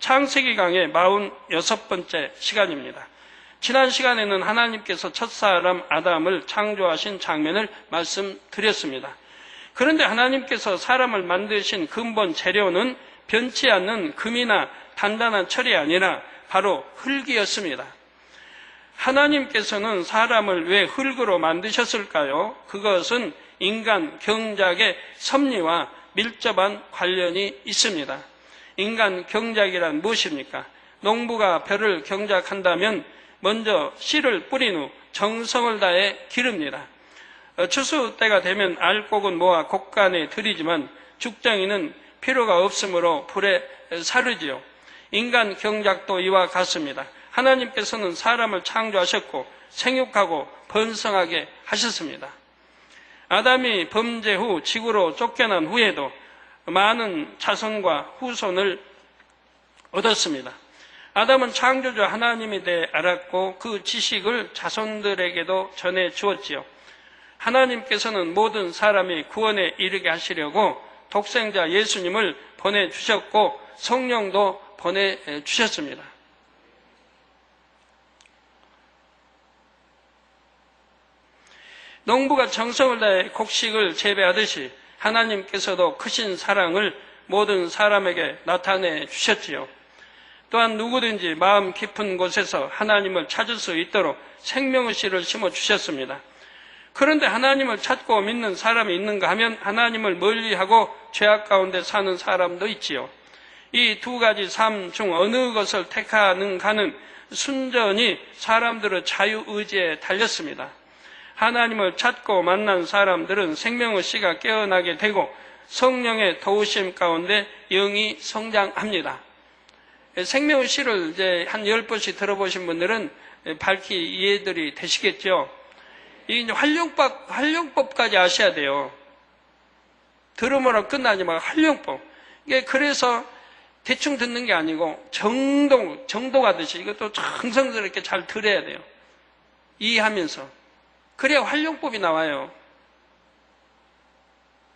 창세기 강의 46번째 시간입니다. 지난 시간에는 하나님께서 첫사람 아담을 창조하신 장면을 말씀드렸습니다. 그런데 하나님께서 사람을 만드신 근본 재료는 변치 않는 금이나 단단한 철이 아니라 바로 흙이었습니다. 하나님께서는 사람을 왜 흙으로 만드셨을까요? 그것은 인간 경작의 섭리와 밀접한 관련이 있습니다. 인간 경작이란 무엇입니까? 농부가 벼를 경작한다면 먼저 씨를 뿌린 후 정성을 다해 기릅니다. 추수 때가 되면 알곡은 모아 곡간에 들이지만 죽정이는 필요가 없으므로 불에 사르지요. 인간 경작도 이와 같습니다. 하나님께서는 사람을 창조하셨고 생육하고 번성하게 하셨습니다. 아담이 범죄 후 지구로 쫓겨난 후에도 많은 자손과 후손을 얻었습니다. 아담은 창조주 하나님에 대해 알았고 그 지식을 자손들에게도 전해 주었지요. 하나님께서는 모든 사람이 구원에 이르게 하시려고 독생자 예수님을 보내주셨고 성령도 보내주셨습니다. 농부가 정성을 다해 곡식을 재배하듯이 하나님께서도 크신 사랑을 모든 사람에게 나타내 주셨지요. 또한 누구든지 마음 깊은 곳에서 하나님을 찾을 수 있도록 생명의 씨를 심어 주셨습니다. 그런데 하나님을 찾고 믿는 사람이 있는가 하면 하나님을 멀리하고 죄악 가운데 사는 사람도 있지요. 이 두 가지 삶 중 어느 것을 택하는가는 순전히 사람들의 자유의지에 달렸습니다. 하나님을 찾고 만난 사람들은 생명의 씨가 깨어나게 되고 성령의 도우심 가운데 영이 성장합니다. 생명의 씨를 이제 한 10번씩 들어보신 분들은 밝히 이해들이 되시겠죠. 이 활용법까지 아셔야 돼요. 들음으로 끝나지 말고 활용법. 이게 그래서 대충 듣는 게 아니고 정도 가듯이 이것도 정성스럽게 잘 들어야 돼요. 이해하면서. 그래야 활용법이 나와요.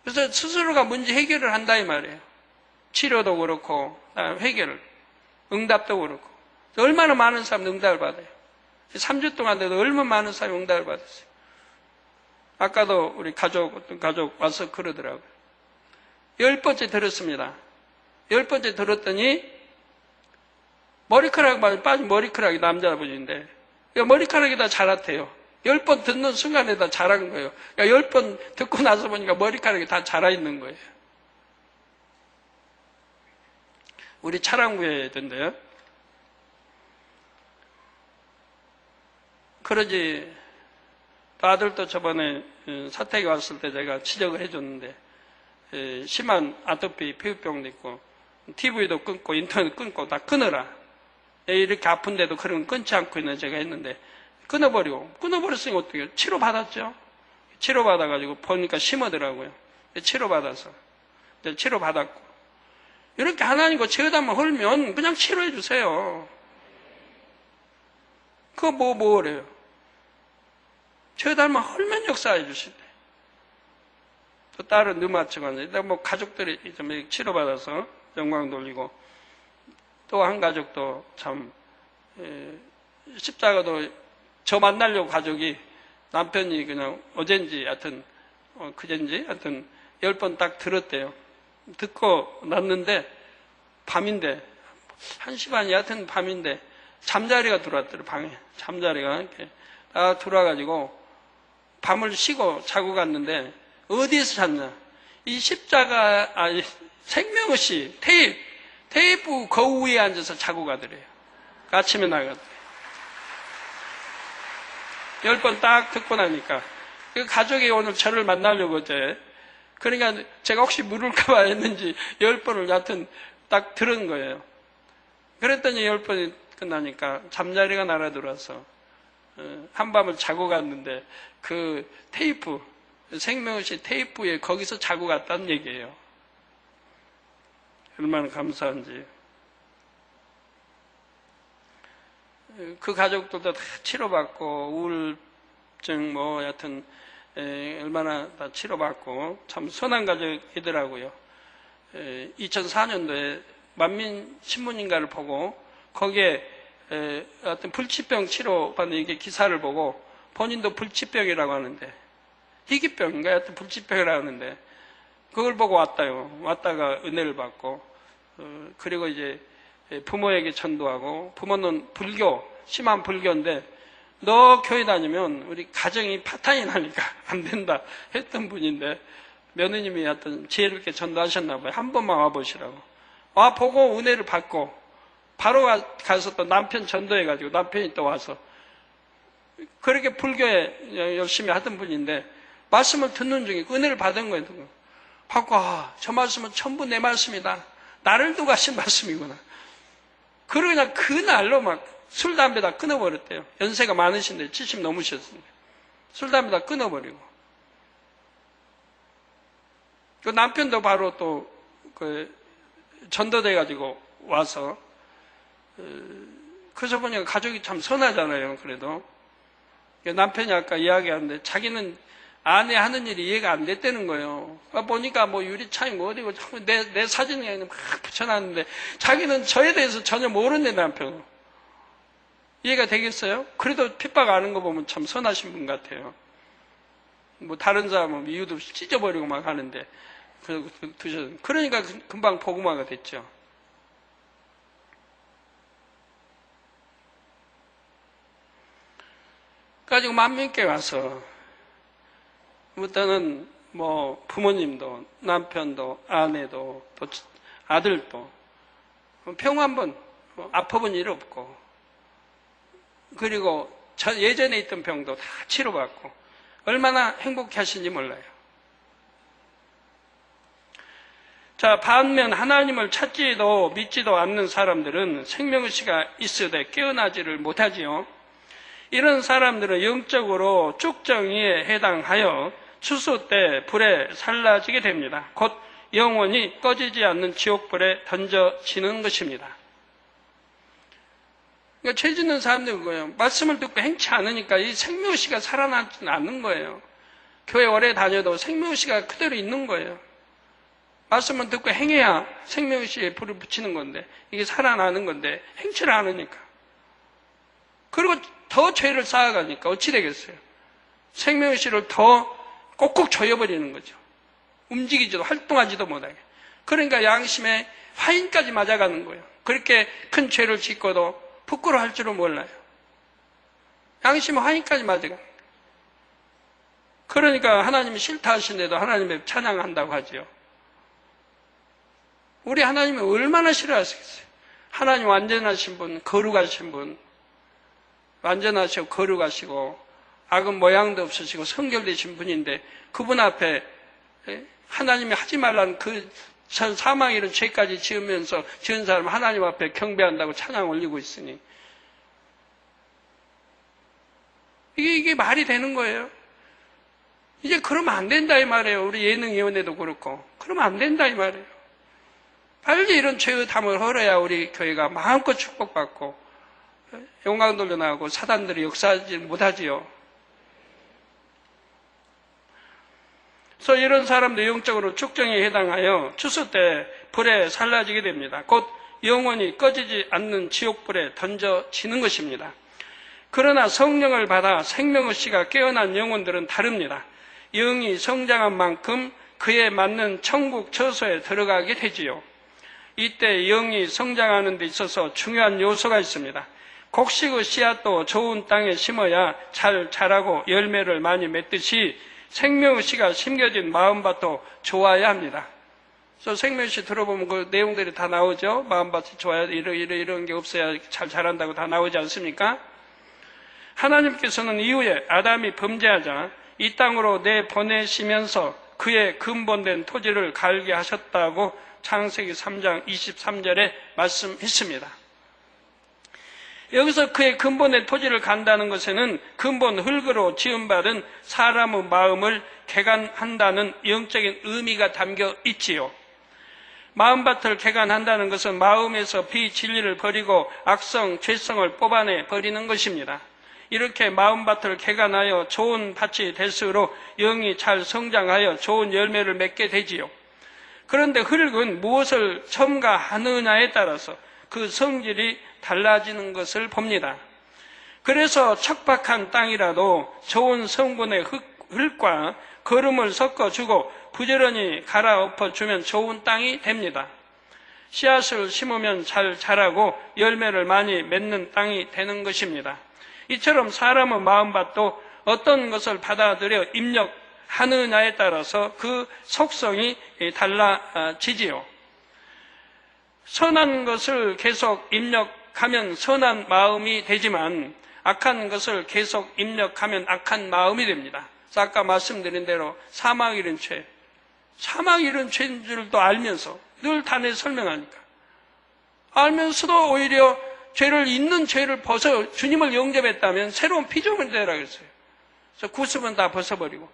그래서 스스로가 문제 해결을 한다 이 말이에요. 치료도 그렇고 해결을. 응답도 그렇고. 얼마나 많은 사람이 응답을 받아요. 3주 동안 돼도 얼마나 많은 사람이 응답을 받았어요. 아까도 우리 어떤 가족 와서 그러더라고요. 10번째 들었습니다. 10번째 들었더니 머리카락 빠진 머리카락이 남자분인데 머리카락이 다 자랐대요. 10번 듣는 순간에 다 자란 거예요. 그러니까 10번 듣고 나서 보니까 머리카락이 다 자라 있는 거예요. 우리 차량구에 있던데요. 그러지, 아들도 저번에 사택에 왔을 때 제가 지적을 해줬는데, 심한 아토피 피부병도 있고, TV도 끊고, 인터넷 끊고, 다 끊어라. 이렇게 아픈데도 그런 건 끊지 않고 있는 제가 했는데, 끊어버렸으니 어떻게 해요? 치료받았죠? 치료받아가지고 보니까 심하더라고요. 치료받아서. 치료받았고. 이렇게 하나님과 죄담을 헐면 그냥 치료해 주세요. 그거 뭐래요? 죄담을 헐면 역사해 주신대. 또 다른 류마처가 뭐 가족들이 좀 치료받아서 영광 돌리고 또 한 가족도 참 십자가도 저 만나려고 가족이 남편이 그냥 어젠지 하여튼 그젠지 하여튼 10번 딱 들었대요. 듣고 났는데 밤인데 1시 반이 하여튼 밤인데 잠자리가 들어왔더래. 방에 잠자리가 이렇게 딱 들어와가지고 밤을 쉬고 자고 갔는데 어디에서 잤냐? 이 십자가 생명의 씨 테이프 거울 위에 앉아서 자고 가더래요. 아침에 나가더래요. 10번 딱 듣고 나니까 그 가족이 오늘 저를 만나려고 어제 그러니까 제가 혹시 물을까봐 했는지 10번을 여하튼 딱 들은 거예요. 그랬더니 10번이 끝나니까 잠자리가 날아들어서 한밤을 자고 갔는데 그 테이프, 생명의 씨 테이프에 거기서 자고 갔다는 얘기예요. 얼마나 감사한지. 그 가족들도 다 치료받고 우울증 여하튼 얼마나 다 치료받고 참 선한 가족이더라고요. 2004년도에 만민신문인가를 보고 거기에 어떤 불치병 치료받는 이게 기사를 보고 본인도 불치병이라고 하는데 희귀병인가 하여튼 불치병이라고 하는데 그걸 보고 왔다요. 왔다가 은혜를 받고 그리고 이제 부모에게 전도하고 부모는 불교 심한 불교인데 너 교회 다니면 우리 가정이 파탄이 나니까 안 된다 했던 분인데 며느님이 하여튼 지혜롭게 전도하셨나 봐요. 한 번만 와보시라고. 와보고 은혜를 받고 바로 가서 또 남편 전도해가지고 남편이 또 와서 그렇게 불교에 열심히 하던 분인데 말씀을 듣는 중에 은혜를 받은 거예요. 받고 저 말씀은 전부 내 말씀이다. 나를 두고 하신 말씀이구나. 그러고 그냥 그날로 막 술, 담배 다 끊어버렸대요. 연세가 많으신데 70 넘으셨는데 술, 담배 다 끊어버리고 그 남편도 바로 또 전도돼가지고 와서 그래서 보니까 가족이 참 선하잖아요. 그래도 남편이 아까 이야기하는데 자기는 아내 하는 일이 이해가 안 됐다는 거예요. 보니까 뭐 유리창이 뭐 어디고 내 사진에 막 붙여놨는데 자기는 저에 대해서 전혀 모르는 남편. 이해가 되겠어요? 그래도 핍박 아는 거 보면 참 선하신 분 같아요. 뭐 다른 사람은 이유도 없이 찢어버리고 막 하는데 그러니까 금방 복음화가 됐죠. 가지고 만민께 와서 부터는 뭐 부모님도 남편도 아내도 또 아들도 병 한 번 아파본 일 없고 그리고 예전에 있던 병도 다 치료받고 얼마나 행복해 하시는지 몰라요. 자, 반면 하나님을 찾지도 믿지도 않는 사람들은 생명의식이 있으되 깨어나지를 못하지요. 이런 사람들은 영적으로 쭉정이에 해당하여 추수 때 불에 살라지게 됩니다. 곧 영원히 꺼지지 않는 지옥불에 던져지는 것입니다. 그러니까 죄 짓는 사람들은 거예요. 말씀을 듣고 행치 않으니까 이 생명의식이 살아나지 않는 거예요. 교회 오래 다녀도 생명의식이 그대로 있는 거예요. 말씀을 듣고 행해야 생명의식에 불을 붙이는 건데 이게 살아나는 건데 행치를 않으니까. 그리고 더 죄를 쌓아가니까 어찌 되겠어요? 생명의식을 더 꼭꼭 조여버리는 거죠. 움직이지도 활동하지도 못하게. 그러니까 양심에 화인까지 맞아가는 거예요. 그렇게 큰 죄를 짓고도 부끄러워할 줄은 몰라요. 양심에 화인까지 맞아가는 거예요. 그러니까 하나님이 싫다 하시는데도 하나님의 찬양한다고 하죠. 우리 하나님이 얼마나 싫어하시겠어요? 하나님 완전하신 분, 거룩하신 분, 완전하시고 거룩하시고 악은 모양도 없으시고 성결되신 분인데 그분 앞에 하나님이 하지 말라는 그 사망 이런 죄까지 지으면서 지은 사람 하나님 앞에 경배한다고 찬양 올리고 있으니 이게 말이 되는 거예요. 이제 그러면 안 된다 이 말이에요. 우리 예능위원회도 그렇고 그러면 안 된다 이 말이에요. 빨리 이런 죄의 담을 헐어야 우리 교회가 마음껏 축복받고 영광 돌려나가고 사단들이 역사하지 못하지요. 그래서 이런 사람도 영적으로 축정에 해당하여 추수 때 불에 살라지게 됩니다. 곧 영원히 꺼지지 않는 지옥불에 던져지는 것입니다. 그러나 성령을 받아 생명의식이 깨어난 영혼들은 다릅니다. 영이 성장한 만큼 그에 맞는 천국 처소에 들어가게 되지요. 이때 영이 성장하는 데 있어서 중요한 요소가 있습니다. 곡식의 씨앗도 좋은 땅에 심어야 잘 자라고 열매를 많이 맺듯이 생명의식이 심겨진 마음밭도 좋아야 합니다. 그래서 생명의식 들어보면 그 내용들이 다 나오죠. 마음밭이 좋아야 이런 게 없어야 잘 자란다고 다 나오지 않습니까? 하나님께서는 이후에 아담이 범죄하자 이 땅으로 내보내시면서 그의 근본된 토지를 갈게 하셨다고 창세기 3장 23절에 말씀했습니다. 여기서 그의 근본의 토지를 간다는 것에는 근본 흙으로 지음받은 사람의 마음을 개간한다는 영적인 의미가 담겨 있지요. 마음밭을 개간한다는 것은 마음에서 비진리를 버리고 악성, 죄성을 뽑아내 버리는 것입니다. 이렇게 마음밭을 개간하여 좋은 밭이 될수록 영이 잘 성장하여 좋은 열매를 맺게 되지요. 그런데 흙은 무엇을 첨가하느냐에 따라서 그 성질이 달라지는 것을 봅니다. 그래서 척박한 땅이라도 좋은 성분의 흙과 거름을 섞어주고 부지런히 갈아엎어주면 좋은 땅이 됩니다. 씨앗을 심으면 잘 자라고 열매를 많이 맺는 땅이 되는 것입니다. 이처럼 사람의 마음밭도 어떤 것을 받아들여 입력하느냐에 따라서 그 속성이 달라지지요. 선한 것을 계속 입력하면 선한 마음이 되지만 악한 것을 계속 입력하면 악한 마음이 됩니다. 아까 말씀드린 대로 사망 이른 죄, 사망 이른 죄인 줄도 알면서 늘 단에 설명하니까 알면서도 오히려 죄를 있는 죄를 벗어 주님을 영접했다면 새로운 피조물이 되라 그랬어요. 그래서 구습은 다 벗어버리고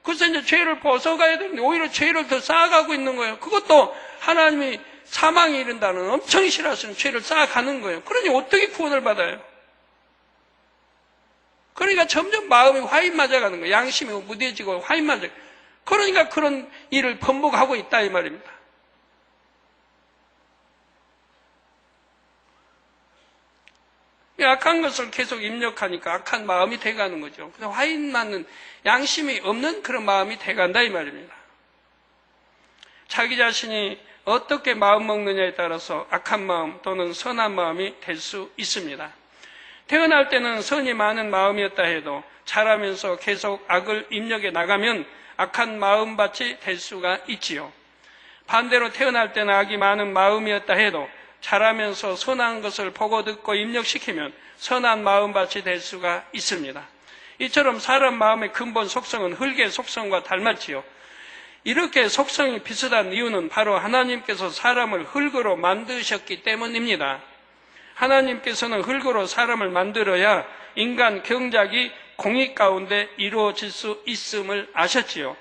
그래서 이제 죄를 벗어가야 되는데 오히려 죄를 더 쌓아가고 있는 거예요. 그것도 하나님이 사망에 이른다는 엄청 싫어하시는 죄를 쌓아가는 거예요. 그러니 어떻게 구원을 받아요? 그러니까 점점 마음이 화인 맞아가는 거예요. 양심이 무뎌지고 화인 맞아가는 거예요. 그러니까 그런 일을 번복하고 있다 이 말입니다. 악한 것을 계속 입력하니까 악한 마음이 돼가는 거죠. 그래서 화인 맞는 양심이 없는 그런 마음이 돼간다 이 말입니다. 자기 자신이 어떻게 마음 먹느냐에 따라서 악한 마음 또는 선한 마음이 될 수 있습니다. 태어날 때는 선이 많은 마음이었다 해도 자라면서 계속 악을 입력해 나가면 악한 마음밭이 될 수가 있지요. 반대로 태어날 때는 악이 많은 마음이었다 해도 자라면서 선한 것을 보고 듣고 입력시키면 선한 마음밭이 될 수가 있습니다. 이처럼 사람 마음의 근본 속성은 흙의 속성과 닮았지요. 이렇게 속성이 비슷한 이유는 바로 하나님께서 사람을 흙으로 만드셨기 때문입니다. 하나님께서는 흙으로 사람을 만들어야 인간 경작이 공의 가운데 이루어질 수 있음을 아셨지요.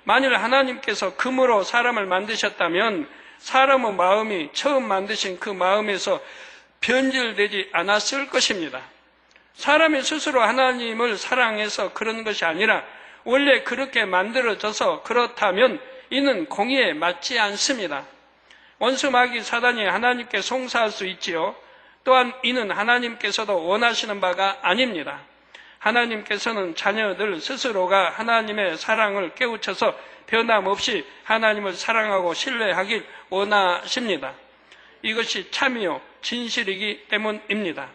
만일 하나님께서 금으로 사람을 만드셨다면 사람의 마음이 처음 만드신 그 마음에서 변질되지 않았을 것입니다. 사람이 스스로 하나님을 사랑해서 그런 것이 아니라 원래 그렇게 만들어져서 그렇다면 이는 공의에 맞지 않습니다. 원수 마귀 사단이 하나님께 송사할 수 있지요. 또한 이는 하나님께서도 원하시는 바가 아닙니다. 하나님께서는 자녀들 스스로가 하나님의 사랑을 깨우쳐서 변함없이 하나님을 사랑하고 신뢰하길 원하십니다. 이것이 참이요 진실이기 때문입니다.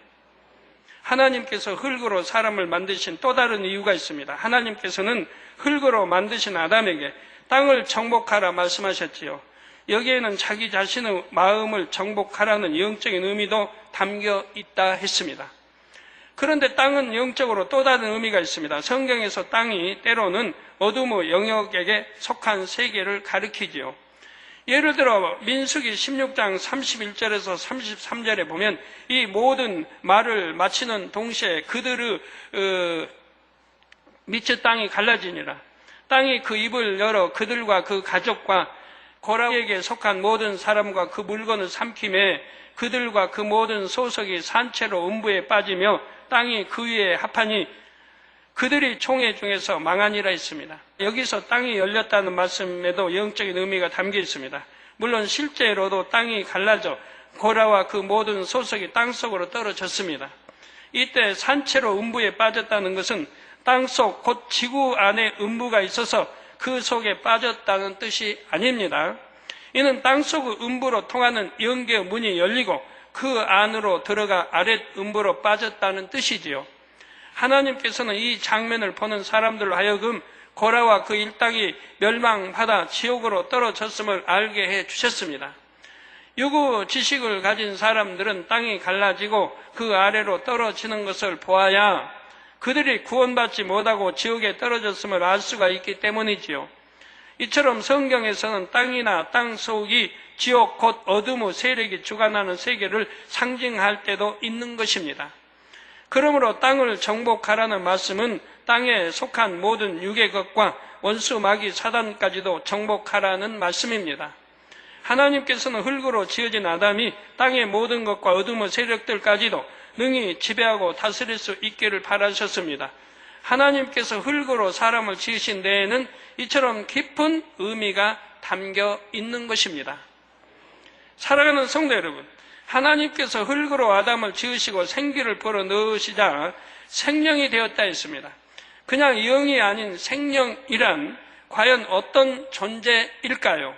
하나님께서 흙으로 사람을 만드신 또 다른 이유가 있습니다. 하나님께서는 흙으로 만드신 아담에게 땅을 정복하라 말씀하셨지요. 여기에는 자기 자신의 마음을 정복하라는 영적인 의미도 담겨 있다 했습니다. 그런데 땅은 영적으로 또 다른 의미가 있습니다. 성경에서 땅이 때로는 어둠의 영역에게 속한 세계를 가리키지요. 예를 들어 민수기 16장 31절에서 33절에 보면 이 모든 말을 마치는 동시에 그들의 밑의 땅이 갈라지니라. 땅이 그 입을 열어 그들과 그 가족과 고라에게 속한 모든 사람과 그 물건을 삼킴에 그들과 그 모든 소속이 산채로 음부에 빠지며 땅이 그 위에 합하니 그들이 총회 중에서 망하니라 했습니다. 여기서 땅이 열렸다는 말씀에도 영적인 의미가 담겨 있습니다. 물론 실제로도 땅이 갈라져 고라와 그 모든 소속이 땅속으로 떨어졌습니다. 이때 산채로 음부에 빠졌다는 것은 땅속 곧 지구 안에 음부가 있어서 그 속에 빠졌다는 뜻이 아닙니다. 이는 땅속 음부로 통하는 영계의 문이 열리고 그 안으로 들어가 아랫 음부로 빠졌다는 뜻이지요. 하나님께서는 이 장면을 보는 사람들로 하여금 고라와 그 일당이 멸망받아 지옥으로 떨어졌음을 알게 해 주셨습니다. 유구 지식을 가진 사람들은 땅이 갈라지고 그 아래로 떨어지는 것을 보아야 그들이 구원받지 못하고 지옥에 떨어졌음을 알 수가 있기 때문이지요. 이처럼 성경에서는 땅이나 땅 속이 지옥 곧 어둠의 세력이 주관하는 세계를 상징할 때도 있는 것입니다. 그러므로 땅을 정복하라는 말씀은 땅에 속한 모든 육의 것과 원수 마귀 사단까지도 정복하라는 말씀입니다. 하나님께서는 흙으로 지어진 아담이 땅의 모든 것과 어둠의 세력들까지도 능히 지배하고 다스릴 수 있기를 바라셨습니다. 하나님께서 흙으로 사람을 지으신 데에는 이처럼 깊은 의미가 담겨 있는 것입니다. 사랑하는 성도 여러분, 하나님께서 흙으로 아담을 지으시고 생기를 불어 넣으시자 생명이 되었다 했습니다. 그냥 영이 아닌 생명이란 과연 어떤 존재일까요?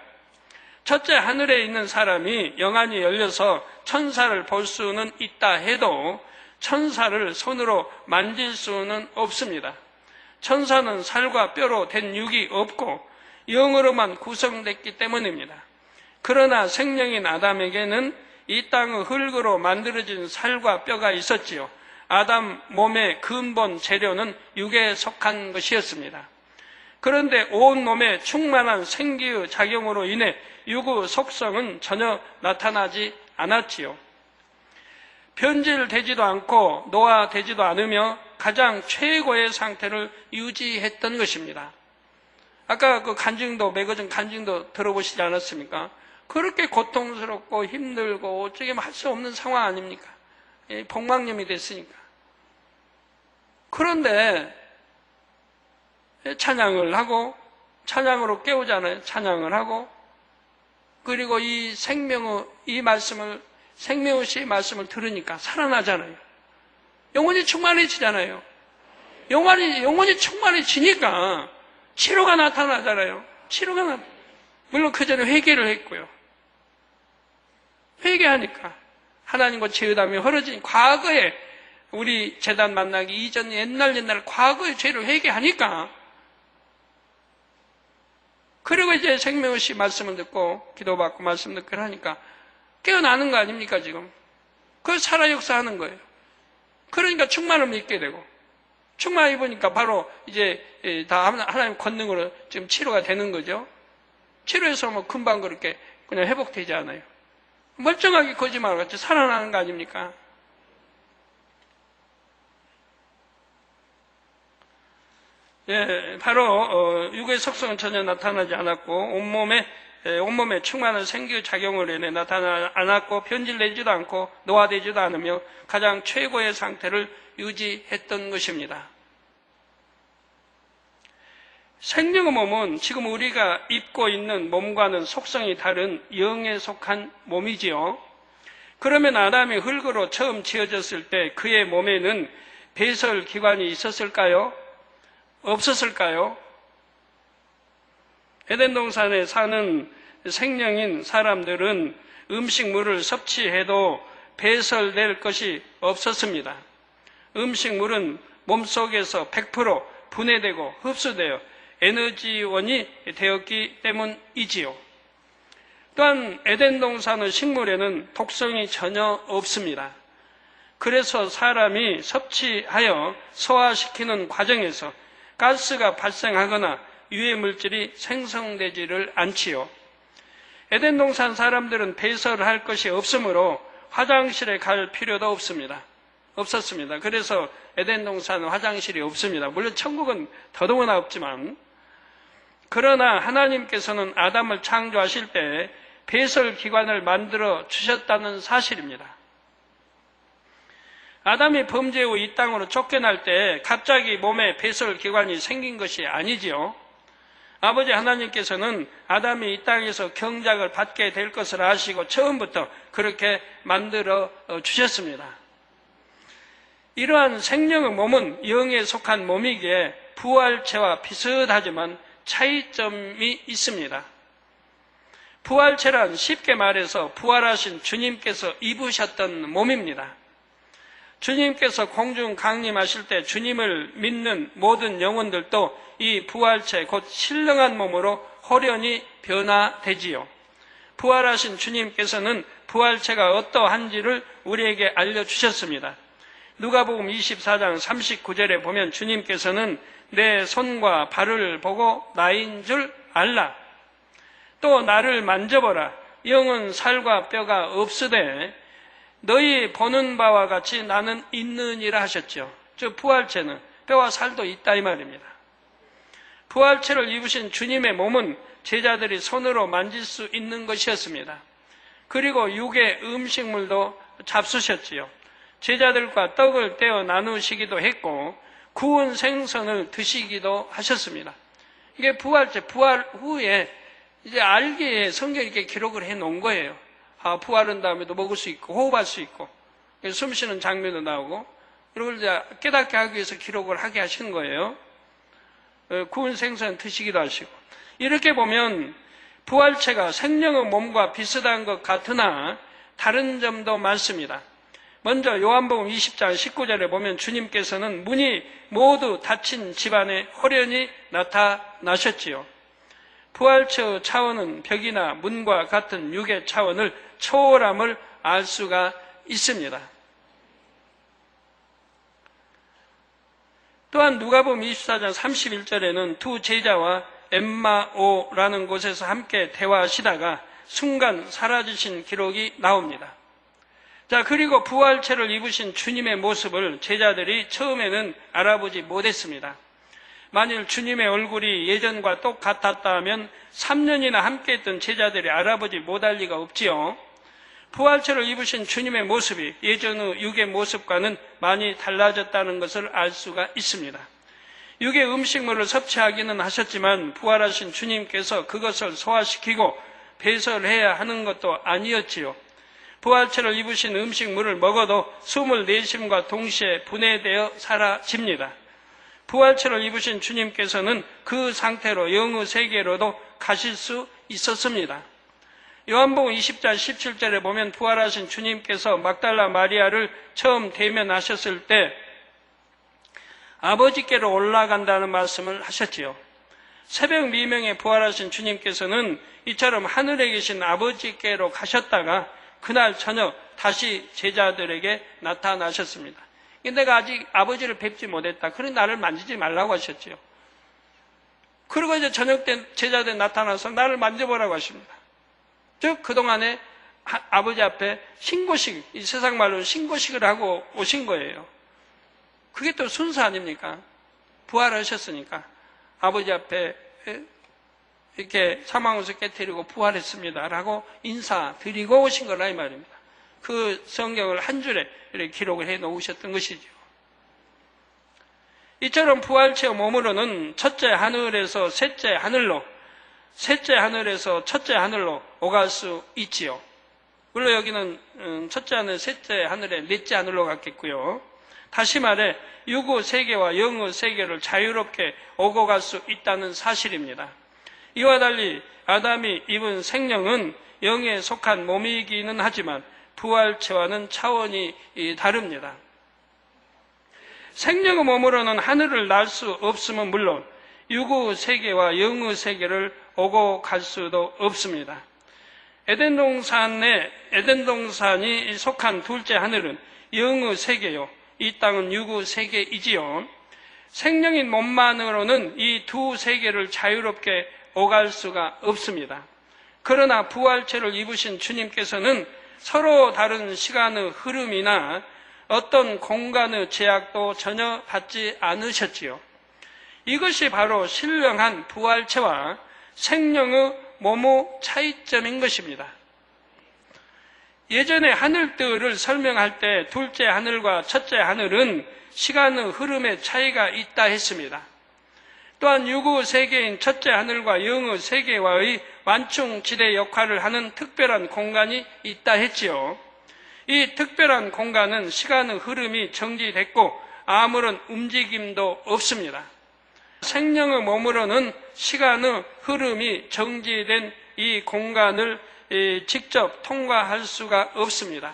첫째, 하늘에 있는 사람이 영안이 열려서 천사를 볼 수는 있다 해도 천사를 손으로 만질 수는 없습니다. 천사는 살과 뼈로 된 육이 없고 영으로만 구성됐기 때문입니다. 그러나 생명인 아담에게는 이 땅의 흙으로 만들어진 살과 뼈가 있었지요. 아담 몸의 근본 재료는 육에 속한 것이었습니다. 그런데 온 몸에 충만한 생기의 작용으로 인해 육의 속성은 전혀 나타나지 않았지요. 변질되지도 않고 노화되지도 않으며 가장 최고의 상태를 유지했던 것입니다. 아까 그 간증도, 매거진 간증도 들어보시지 않았습니까? 그렇게 고통스럽고 힘들고 어쩌면 할 수 없는 상황 아닙니까? 복막염이 됐으니까. 그런데 찬양을 하고, 찬양으로 깨우잖아요. 찬양을 하고, 그리고 이 생명의 이 말씀을, 생명의 씨의 말씀을 들으니까 살아나잖아요. 영혼이 충만해지잖아요. 영혼이 충만해지니까 치료가 나타나잖아요. 물론 그 전에 회개를 했고요. 회개하니까 하나님과 죄의담이 헐어진 과거에 우리 재단 만나기 이전 옛날 과거의 죄를 회개하니까, 그리고 이제 생명의 씨 말씀을 듣고 기도받고 말씀 듣고 하니까 깨어나는 거 아닙니까 지금? 그걸 살아 역사하는 거예요. 그러니까 충만을 믿게 되고, 충만 입으니까 바로 이제 다 하나님 권능으로 지금 치료가 되는 거죠. 치료해서 뭐 금방 그렇게 그냥 회복되지 않아요. 멀쩡하게 거짓말같이 살아나는 거 아닙니까? 예, 바로 육의 속성은 전혀 나타나지 않았고 온몸에 충만한 생기의 작용을 인해 나타나지 않았고 변질되지도 않고 노화되지도 않으며 가장 최고의 상태를 유지했던 것입니다. 생명의 몸은 지금 우리가 입고 있는 몸과는 속성이 다른 영에 속한 몸이지요. 그러면 아담이 흙으로 처음 지어졌을 때 그의 몸에는 배설기관이 있었을까요? 없었을까요? 에덴 동산에 사는 생명인 사람들은 음식물을 섭취해도 배설될 것이 없었습니다. 음식물은 몸속에서 100% 분해되고 흡수되어 에너지원이 되었기 때문이지요. 또한 에덴 동산의 식물에는 독성이 전혀 없습니다. 그래서 사람이 섭취하여 소화시키는 과정에서 가스가 발생하거나 유해물질이 생성되지를 않지요. 에덴 동산 사람들은 배설을 할 것이 없으므로 화장실에 갈 필요도 없었습니다. 그래서 에덴 동산은 화장실이 없습니다. 물론 천국은 더더구나 없지만, 그러나 하나님께서는 아담을 창조하실 때 배설기관을 만들어 주셨다는 사실입니다. 아담이 범죄 후 이 땅으로 쫓겨날 때 갑자기 몸에 배설기관이 생긴 것이 아니지요. 아버지 하나님께서는 아담이 이 땅에서 경작을 받게 될 것을 아시고 처음부터 그렇게 만들어 주셨습니다. 이러한 생명의 몸은 영에 속한 몸이기에 부활체와 비슷하지만 차이점이 있습니다. 부활체란 쉽게 말해서 부활하신 주님께서 입으셨던 몸입니다. 주님께서 공중 강림하실 때 주님을 믿는 모든 영혼들도 이 부활체 곧 신령한 몸으로 호련히 변화되지요. 부활하신 주님께서는 부활체가 어떠한지를 우리에게 알려주셨습니다. 누가복음 24장 39절에 보면 주님께서는 내 손과 발을 보고 나인 줄 알라. 또 나를 만져보라. 영은 살과 뼈가 없으되 너희 보는 바와 같이 나는 있느니라 하셨죠. 즉 부활체는 뼈와 살도 있다 이 말입니다. 부활체를 입으신 주님의 몸은 제자들이 손으로 만질 수 있는 것이었습니다. 그리고 육의 음식물도 잡수셨지요. 제자들과 떡을 떼어 나누시기도 했고 구운 생선을 드시기도 하셨습니다. 이게 부활체, 부활 후에 이제 알기에 성경이 이렇게 기록을 해 놓은 거예요. 부활한 다음에도 먹을 수 있고 호흡할 수 있고 숨 쉬는 장면도 나오고 이걸 이제 깨닫게 하기 위해서 기록을 하게 하신 거예요. 구운 생선 드시기도 하시고. 이렇게 보면 부활체가 생명의 몸과 비슷한 것 같으나 다른 점도 많습니다. 먼저 요한복음 20장 19절에 보면 주님께서는 문이 모두 닫힌 집안에 호련히 나타나셨지요. 부활체의 차원은 벽이나 문과 같은 육의 차원을 초월함을 알 수가 있습니다. 또한 누가복음 24장 31절에는 두 제자와 엠마오라는 곳에서 함께 대화하시다가 순간 사라지신 기록이 나옵니다. 자, 그리고 부활체를 입으신 주님의 모습을 제자들이 처음에는 알아보지 못했습니다. 만일 주님의 얼굴이 예전과 똑같았다 하면 3년이나 함께했던 제자들이 알아보지 못할 리가 없지요. 부활체를 입으신 주님의 모습이 예전의 육의 모습과는 많이 달라졌다는 것을 알 수가 있습니다. 육의 음식물을 섭취하기는 하셨지만 부활하신 주님께서 그것을 소화시키고 배설해야 하는 것도 아니었지요. 부활체를 입으신 음식물을 먹어도 숨을 내쉼과 동시에 분해되어 사라집니다. 부활체를 입으신 주님께서는 그 상태로 영의 세계로도 가실 수 있었습니다. 요한복음 20장 17절에 보면 부활하신 주님께서 막달라 마리아를 처음 대면하셨을 때 아버지께로 올라간다는 말씀을 하셨지요. 새벽 미명에 부활하신 주님께서는 이처럼 하늘에 계신 아버지께로 가셨다가 그날 저녁 다시 제자들에게 나타나셨습니다. 내가 아직 아버지를 뵙지 못했다. 그러니 나를 만지지 말라고 하셨지요. 그리고 이제 저녁 때 제자들 나타나서 나를 만져보라고 하십니다. 즉 그동안에 아버지 앞에 신고식, 이 세상 말로 신고식을 하고 오신 거예요. 그게 또 순서 아닙니까? 부활하셨으니까 아버지 앞에 이렇게 사망에서 깨뜨리고 부활했습니다라고 인사드리고 오신 거라 이 말입니다. 그 성경을 한 줄에 이렇게 기록을 해 놓으셨던 것이죠. 이처럼 부활체의 몸으로는 첫째 하늘에서 셋째 하늘로, 셋째 하늘에서 첫째 하늘로 오갈 수 있지요. 물론 여기는 첫째 하늘, 셋째 하늘에 넷째 하늘로 갔겠고요. 다시 말해 육의 세계와 영의 세계를 자유롭게 오고 갈 수 있다는 사실입니다. 이와 달리 아담이 입은 생명은 영에 속한 몸이기는 하지만 부활체와는 차원이 다릅니다. 생명의 몸으로는 하늘을 날 수 없음은 물론 육의 세계와 영의 세계를 오고 갈 수도 없습니다. 에덴 동산이 속한 둘째 하늘은 영의 세계요, 이 땅은 육의 세계이지요. 생명인 몸만으로는 이 두 세계를 자유롭게 오갈 수가 없습니다. 그러나 부활체를 입으신 주님께서는 서로 다른 시간의 흐름이나 어떤 공간의 제약도 전혀 받지 않으셨지요. 이것이 바로 신령한 부활체와 생명의 몸의 차이점인 것입니다. 예전에 하늘들을 설명할 때 둘째 하늘과 첫째 하늘은 시간의 흐름의 차이가 있다 했습니다. 또한 육의 세계인 첫째 하늘과 영의 세계와의 완충지대 역할을 하는 특별한 공간이 있다 했지요. 이 특별한 공간은 시간의 흐름이 정지됐고 아무런 움직임도 없습니다. 생명의 몸으로는 시간의 흐름이 정지된 이 공간을 직접 통과할 수가 없습니다.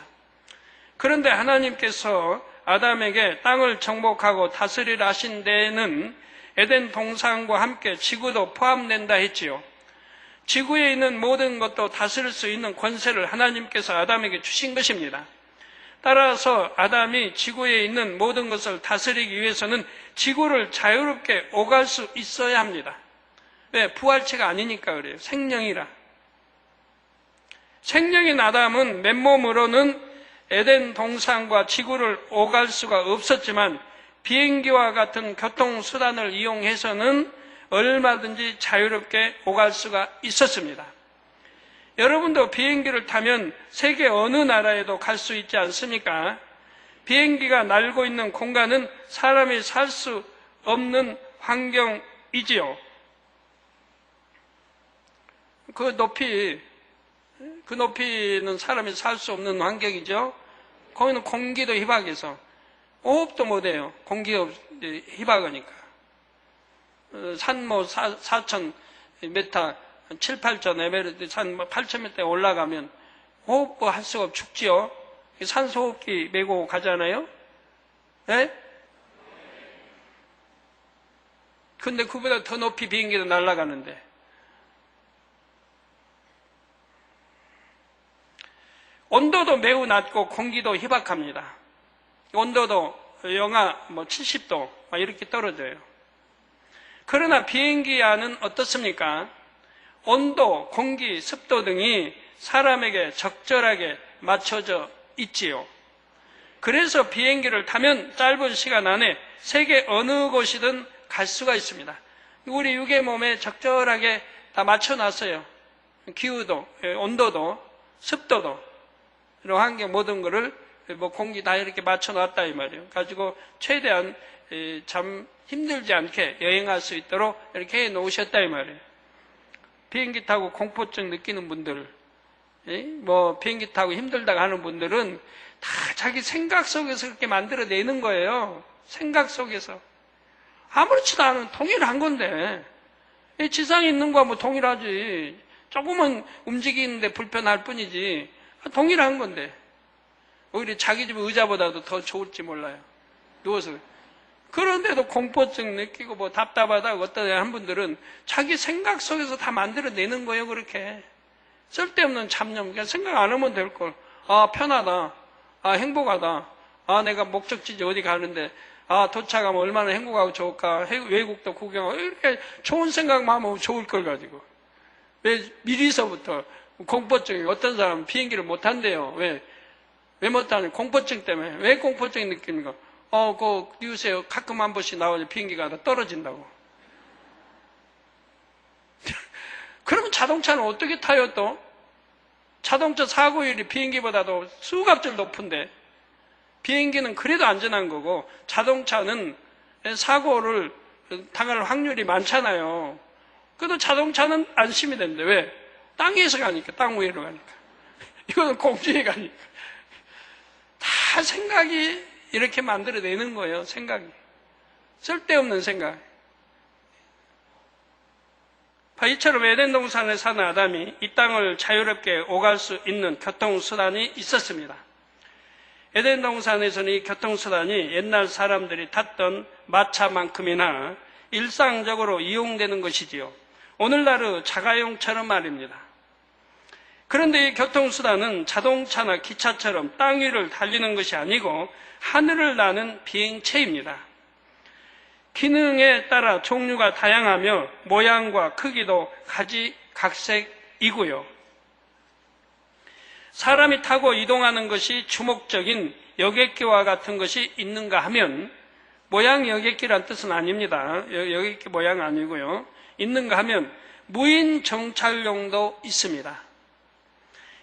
그런데 하나님께서 아담에게 땅을 정복하고 다스리라 하신 데에는 에덴 동산과 함께 지구도 포함된다 했지요. 지구에 있는 모든 것도 다스릴 수 있는 권세를 하나님께서 아담에게 주신 것입니다. 따라서 아담이 지구에 있는 모든 것을 다스리기 위해서는 지구를 자유롭게 오갈 수 있어야 합니다. 왜? 부활체가 아니니까 그래요. 생명이라. 생명인 아담은 맨몸으로는 에덴 동산과 지구를 오갈 수가 없었지만 비행기와 같은 교통수단을 이용해서는 얼마든지 자유롭게 오갈 수가 있었습니다. 여러분도 비행기를 타면 세계 어느 나라에도 갈 수 있지 않습니까? 비행기가 날고 있는 공간은 사람이 살 수 없는 환경이지요. 그 높이는 사람이 살 수 없는 환경이죠. 거기는 공기도 희박해서 호흡도 못해요. 공기가 희박하니까. 산 4,000m, 7, 8천 에베레스트 산 8,000m에 올라가면 호흡도 할 수가 없고 죽지요. 산소호흡기 메고 가잖아요. 네? 근데 그보다 더 높이 비행기도 날아가는데. 온도도 매우 낮고 공기도 희박합니다. 온도도 영하 70도 이렇게 떨어져요. 그러나 비행기 안은 어떻습니까? 온도, 공기, 습도 등이 사람에게 적절하게 맞춰져 있지요. 그래서 비행기를 타면 짧은 시간 안에 세계 어느 곳이든 갈 수가 있습니다. 우리 육의 몸에 적절하게 다 맞춰놨어요. 기후도, 온도도, 습도도, 이런 환경 모든 거를 공기 다 이렇게 맞춰놨다 이 말이에요. 가지고 최대한 참 힘들지 않게 여행할 수 있도록 이렇게 해놓으셨다 이 말이에요. 비행기 타고 공포증 느끼는 분들, 비행기 타고 힘들다고 하는 분들은 다 자기 생각 속에서 그렇게 만들어내는 거예요. 생각 속에서. 아무렇지도 않은 동일한 건데, 지상에 있는 거와 동일하지. 조금은 움직이는데 불편할 뿐이지. 동일한 건데. 오히려 자기 집 의자보다도 더 좋을지 몰라요. 누워서. 그런데도 공포증 느끼고 답답하다고 어떤 한 분들은 자기 생각 속에서 다 만들어내는 거예요, 그렇게. 쓸데없는 잡념. 그냥 생각 안 하면 될 걸. 편하다. 행복하다. 내가 목적지지 어디 가는데, 도착하면 얼마나 행복하고 좋을까. 외국도 구경하고. 이렇게 좋은 생각만 하면 좋을 걸 가지고. 왜 미리서부터 공포증이 어떤 사람은 비행기를 못 한대요. 왜 못하냐? 공포증 때문에. 왜 공포증이 느끼는가? 그 뉴스에 가끔 한 번씩 나오죠. 비행기가 다 떨어진다고. 그러면 자동차는 어떻게 타요 또? 자동차 사고율이 비행기보다도 수갑절 높은데 비행기는 그래도 안전한 거고 자동차는 사고를 당할 확률이 많잖아요. 그래도 자동차는 안심이 된대. 왜? 땅에서 가니까, 땅 위로 가니까. 이거는 공중에 가니까. 다 생각이 이렇게 만들어내는 거예요, 생각이. 쓸데없는 생각. 이처럼 에덴 동산에 사는 아담이 이 땅을 자유롭게 오갈 수 있는 교통수단이 있었습니다. 에덴 동산에서는 이 교통수단이 옛날 사람들이 탔던 마차만큼이나 일상적으로 이용되는 것이지요. 오늘날의 자가용처럼 말입니다. 그런데 이 교통수단은 자동차나 기차처럼 땅 위를 달리는 것이 아니고 하늘을 나는 비행체입니다. 기능에 따라 종류가 다양하며 모양과 크기도 가지각색이고요. 사람이 타고 이동하는 것이 주목적인 여객기와 같은 것이 있는가 하면 모양 여객기란 뜻은 아닙니다. 여객기 모양 아니고요. 있는가 하면 무인 정찰용도 있습니다.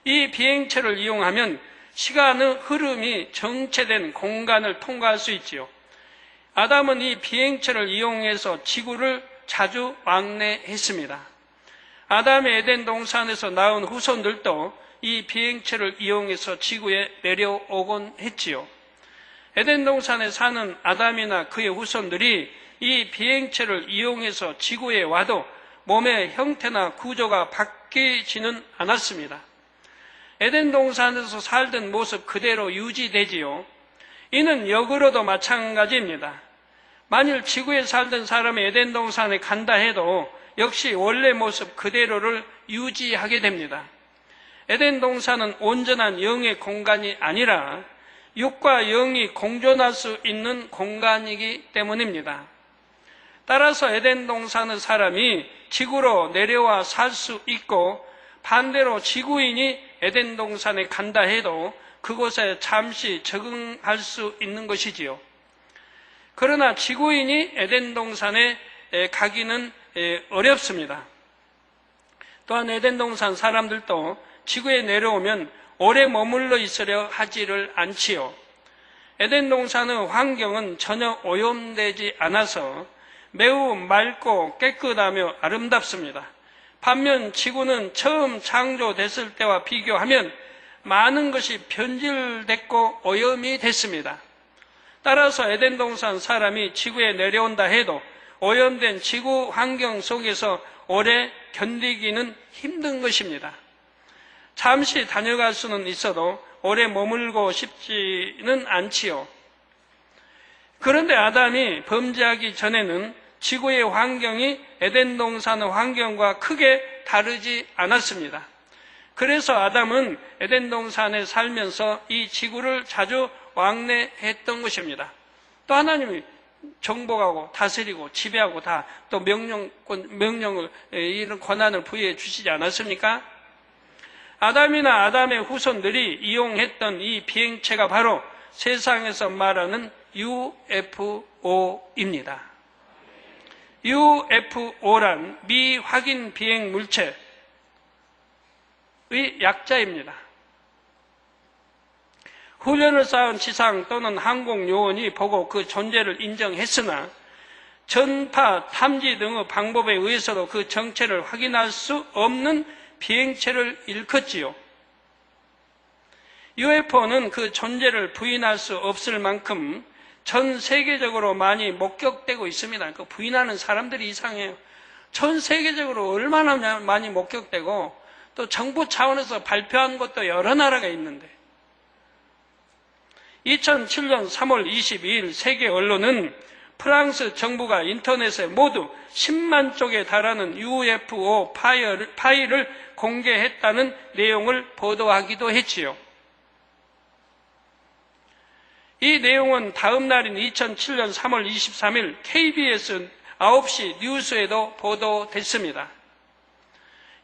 이 비행체를 이용하면 시간의 흐름이 정체된 공간을 통과할 수 있지요. 아담은 이 비행체를 이용해서 지구를 자주 왕래했습니다. 아담의 에덴 동산에서 낳은 후손들도 이 비행체를 이용해서 지구에 내려오곤 했지요. 에덴 동산에 사는 아담이나 그의 후손들이 이 비행체를 이용해서 지구에 와도 몸의 형태나 구조가 바뀌지는 않았습니다. 에덴 동산에서 살던 모습 그대로 유지되지요. 이는 역으로도 마찬가지입니다. 만일 지구에 살던 사람이 에덴 동산에 간다 해도 역시 원래 모습 그대로를 유지하게 됩니다. 에덴 동산은 온전한 영의 공간이 아니라 육과 영이 공존할 수 있는 공간이기 때문입니다. 따라서 에덴 동산의 사람이 지구로 내려와 살 수 있고 반대로 지구인이 에덴 동산에 간다 해도 그곳에 잠시 적응할 수 있는 것이지요. 그러나 지구인이 에덴 동산에 가기는 어렵습니다. 또한 에덴 동산 사람들도 지구에 내려오면 오래 머물러 있으려 하지를 않지요. 에덴 동산의 환경은 전혀 오염되지 않아서 매우 맑고 깨끗하며 아름답습니다. 반면 지구는 처음 창조됐을 때와 비교하면 많은 것이 변질됐고 오염이 됐습니다. 따라서 에덴 동산 사람이 지구에 내려온다 해도 오염된 지구 환경 속에서 오래 견디기는 힘든 것입니다. 잠시 다녀갈 수는 있어도 오래 머물고 싶지는 않지요. 그런데 아담이 범죄하기 전에는 지구의 환경이 에덴 동산의 환경과 크게 다르지 않았습니다. 그래서 아담은 에덴 동산에 살면서 이 지구를 자주 왕래했던 것입니다. 또 하나님이 정복하고 다스리고 지배하고 다 또 명령을 이런 권한을 부여해 주시지 않았습니까? 아담이나 아담의 후손들이 이용했던 이 비행체가 바로 세상에서 말하는 UFO입니다. UFO란 미확인 비행 물체의 약자입니다. 훈련을 쌓은 지상 또는 항공 요원이 보고 그 존재를 인정했으나 전파, 탐지 등의 방법에 의해서도 그 정체를 확인할 수 없는 비행체를 일컫지요. UFO는 그 존재를 부인할 수 없을 만큼 전 세계적으로 많이 목격되고 있습니다. 그 부인하는 사람들이 이상해요. 전 세계적으로 얼마나 많이 목격되고 또 정부 차원에서 발표한 것도 여러 나라가 있는데 2007년 3월 22일 세계 언론은 프랑스 정부가 인터넷에 모두 10만 쪽에 달하는 UFO 파일을 공개했다는 내용을 보도하기도 했지요. 이 내용은 다음 날인 2007년 3월 23일 KBS 9시 뉴스에도 보도됐습니다.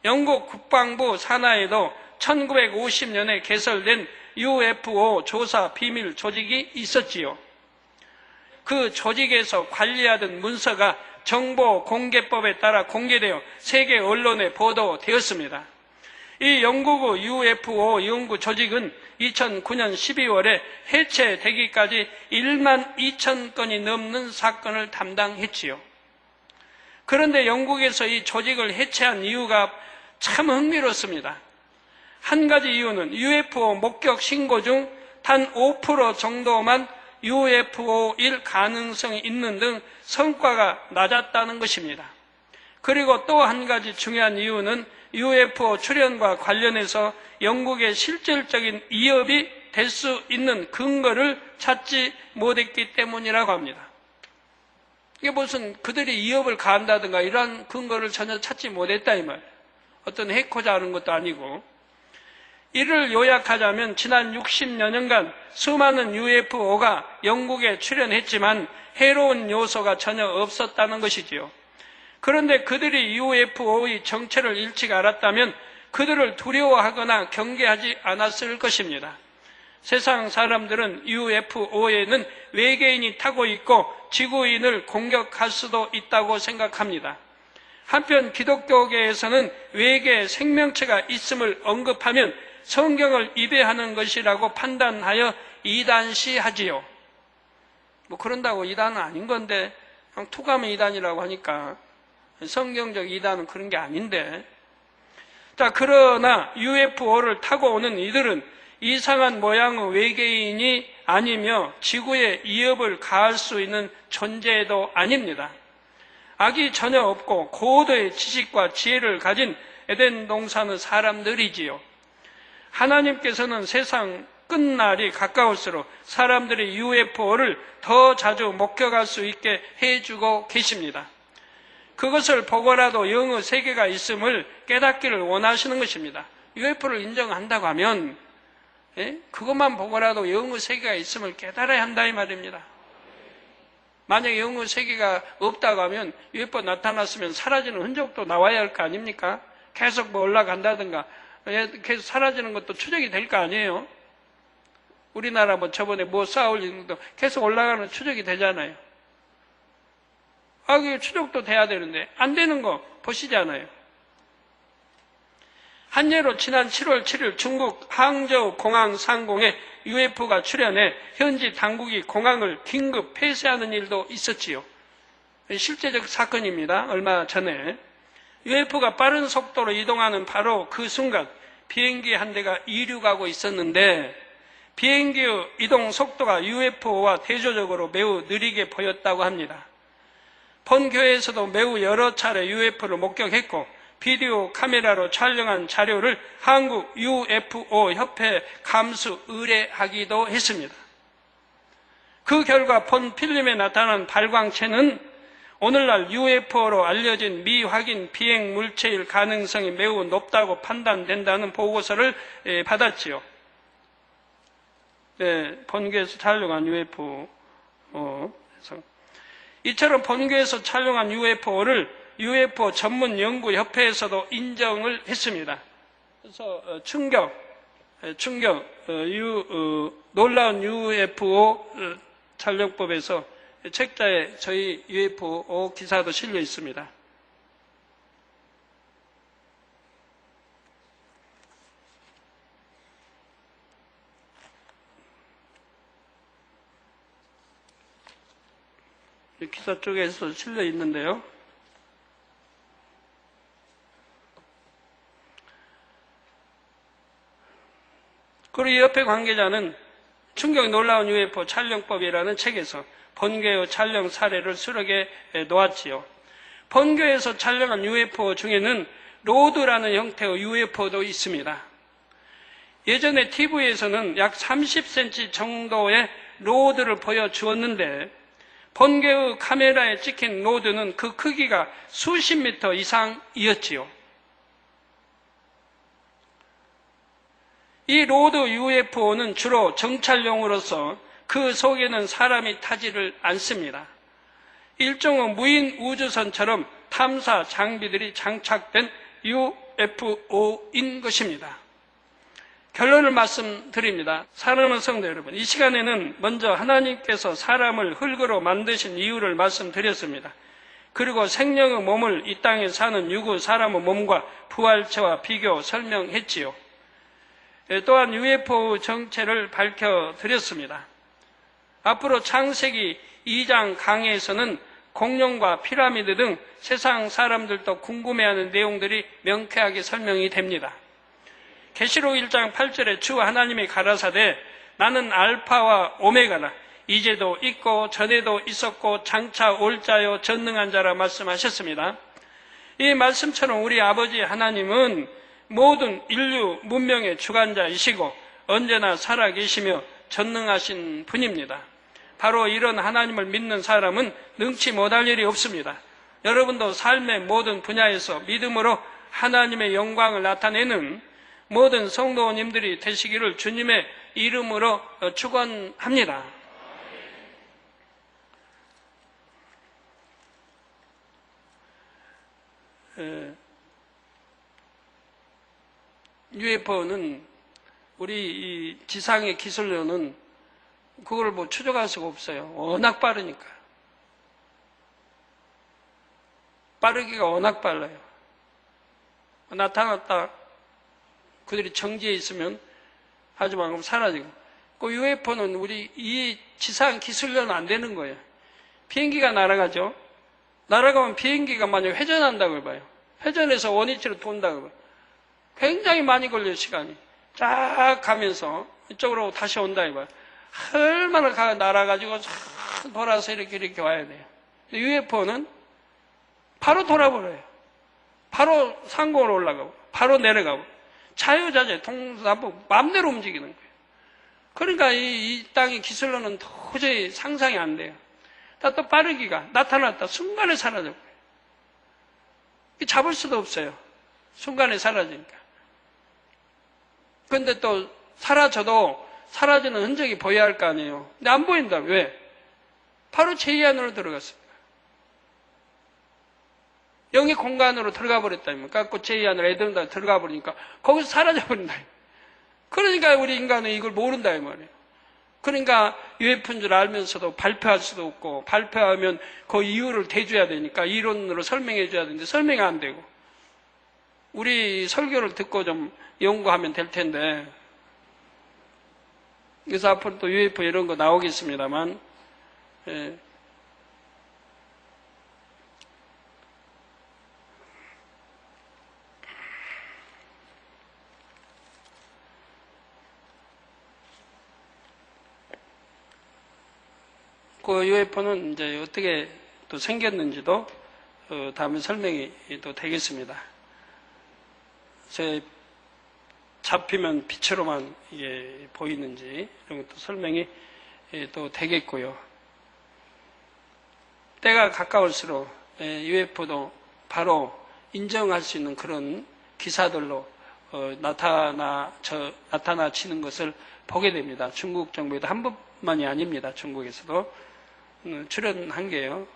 영국 국방부 산하에도 1950년에 개설된 UFO 조사 비밀 조직이 있었지요. 그 조직에서 관리하던 문서가 정보공개법에 따라 공개되어 세계 언론에 보도되었습니다. 이 영국의 UFO 연구 조직은 2009년 12월에 해체되기까지 1만 2천 건이 넘는 사건을 담당했지요. 그런데 영국에서 이 조직을 해체한 이유가 참 흥미롭습니다. 한 가지 이유는 UFO 목격 신고 중 단 5% 정도만 UFO일 가능성이 있는 등 성과가 낮았다는 것입니다. 그리고 또 한 가지 중요한 이유는 UFO 출현과 관련해서 영국의 실질적인 위협이 될 수 있는 근거를 찾지 못했기 때문이라고 합니다. 이게 무슨 그들이 위협을 가한다든가 이런 근거를 전혀 찾지 못했다 이 말이에요. 어떤 해코자 하는 것도 아니고. 이를 요약하자면 지난 60여 년간 수많은 UFO가 영국에 출현했지만 해로운 요소가 전혀 없었다는 것이지요. 그런데 그들이 UFO의 정체를 일찍 알았다면 그들을 두려워하거나 경계하지 않았을 것입니다. 세상 사람들은 UFO에는 외계인이 타고 있고 지구인을 공격할 수도 있다고 생각합니다. 한편 기독교계에서는 외계 생명체가 있음을 언급하면 성경을 위배하는 것이라고 판단하여 이단시하지요. 뭐 그런다고 이단은 아닌 건데 그냥 툭하면 이단이라고 하니까 성경적 이단은 그런 게 아닌데. 자, 그러나 UFO를 타고 오는 이들은 이상한 모양의 외계인이 아니며 지구에 위협을 가할 수 있는 존재도 아닙니다. 악이 전혀 없고 고도의 지식과 지혜를 가진 에덴 동산의 사람들이지요. 하나님께서는 세상 끝날이 가까울수록 사람들이 UFO를 더 자주 목격할 수 있게 해주고 계십니다. 그것을 보고라도 영의 세계가 있음을 깨닫기를 원하시는 것입니다. UFO를 인정한다고 하면 그것만 보고라도 영의 세계가 있음을 깨달아야 한다 이 말입니다. 만약에 영의 세계가 없다고 하면 UFO 나타났으면 사라지는 흔적도 나와야 할 거 아닙니까? 계속 뭐 올라간다든가 계속 사라지는 것도 추적이 될 거 아니에요? 우리나라 뭐 저번에 뭐 쌓아올리는 것도 계속 올라가는 추적이 되잖아요. 그게 추적도 돼야 되는데 안 되는 거 보시잖아요. 한 예로 지난 7월 7일 중국 항저우 공항 상공에 UFO가 출현해 현지 당국이 공항을 긴급 폐쇄하는 일도 있었지요. 실제적 사건입니다. 얼마 전에 UFO가 빠른 속도로 이동하는 바로 그 순간 비행기 한 대가 이륙하고 있었는데 비행기의 이동 속도가 UFO와 대조적으로 매우 느리게 보였다고 합니다. 본교회에서도 매우 여러 차례 UFO를 목격했고 비디오 카메라로 촬영한 자료를 한국 UFO 협회에 감수 의뢰하기도 했습니다. 그 결과 본 필름에 나타난 발광체는 오늘날 UFO로 알려진 미확인 비행 물체일 가능성이 매우 높다고 판단된다는 보고서를 받았지요. 네, 본교에서 촬영한 UFO. 이처럼 본교에서 촬영한 UFO를 UFO 전문 연구 협회에서도 인정을 했습니다. 그래서 놀라운 UFO 촬영법에서 책자에 저희 UFO 기사도 실려 있습니다. 기사 쪽에서 실려 있는데요. 그리고 이 협회 관계자는 충격 놀라운 UFO 촬영법이라는 책에서 본교의 촬영 사례를 수록해 놓았지요. 본교에서 촬영한 UFO 중에는 로드라는 형태의 UFO도 있습니다. 예전에 TV에서는 약 30cm 정도의 로드를 보여주었는데 본교의 카메라에 찍힌 로드는 그 크기가 수십 미터 이상이었지요. 이 로드 UFO는 주로 정찰용으로서 그 속에는 사람이 타지를 않습니다. 일종의 무인 우주선처럼 탐사 장비들이 장착된 UFO인 것입니다. 결론을 말씀드립니다. 사랑하는 성도 여러분, 이 시간에는 먼저 하나님께서 사람을 흙으로 만드신 이유를 말씀드렸습니다. 그리고 생명의 몸을 이 땅에 사는 유구 사람의 몸과 부활체와 비교 설명했지요. 또한 UFO 정체를 밝혀드렸습니다. 앞으로 창세기 2장 강의에서는 공룡과 피라미드 등 세상 사람들도 궁금해하는 내용들이 명쾌하게 설명이 됩니다. 계시록 1장 8절에 주 하나님이 가라사대 나는 알파와 오메가라 이제도 있고 전에도 있었고 장차 올 자요 전능한 자라 말씀하셨습니다. 이 말씀처럼 우리 아버지 하나님은 모든 인류 문명의 주관자이시고 언제나 살아계시며 전능하신 분입니다. 바로 이런 하나님을 믿는 사람은 능치 못할 일이 없습니다. 여러분도 삶의 모든 분야에서 믿음으로 하나님의 영광을 나타내는 모든 성도님들이 되시기를 주님의 이름으로 축원합니다. UFO는 우리 이 지상의 기술로는 그걸 뭐 추적할 수가 없어요. 워낙 빠르니까. 빠르기가 워낙 빨라요. 나타났다. 그들이 정지해 있으면 하지만 그럼 사라지고. 그 UFO는 우리 이 지상 기술로는 안 되는 거예요. 비행기가 날아가죠. 날아가면 비행기가 만약 회전한다고 해봐요. 회전해서 원위치로 돈다고 해봐요. 굉장히 많이 걸려요, 시간이. 쫙 가면서 이쪽으로 다시 온다 해봐요. 얼마나 날아가지고 쫙 돌아서 이렇게 와야 돼요. UFO는 바로 돌아버려요. 바로 상공으로 올라가고, 바로 내려가고, 자유자재, 동서남북, 마음대로 움직이는 거예요. 그러니까 이 땅의 기술로는 도저히 상상이 안 돼요. 또 빠르기가 나타났다. 순간에 사라져버려요. 잡을 수도 없어요. 순간에 사라지니까. 근데 또 사라져도 사라지는 흔적이 보여야 할 거 아니에요. 근데 안 보인다. 왜? 바로 제2 안으로 들어갔습니다. 영의 공간으로 들어가 버렸다니까. 그 제2 안으로 애들다 들어가 버리니까 거기서 사라져 버린다. 그러니까 우리 인간은 이걸 모른다 이 말이에요. 그러니까 UFO인 줄 알면서도 발표할 수도 없고 발표하면 그 이유를 대줘야 되니까 이론으로 설명해 줘야 되는데 설명이 안 되고 우리 설교를 듣고 좀 연구하면 될 텐데 그래서 앞으로 또 UFO 이런 거 나오겠습니다만 그 UFO는 이제 어떻게 또 생겼는지도 다음에 설명이 또 되겠습니다. 잡히면 빛으로만 이게 보이는지 이런 것도 설명이 또 되겠고요. 때가 가까울수록 UFO도 바로 인정할 수 있는 그런 기사들로 나타나지는 것을 보게 됩니다. 중국 정부에도 한 번만이 아닙니다. 중국에서도 출연한 게요.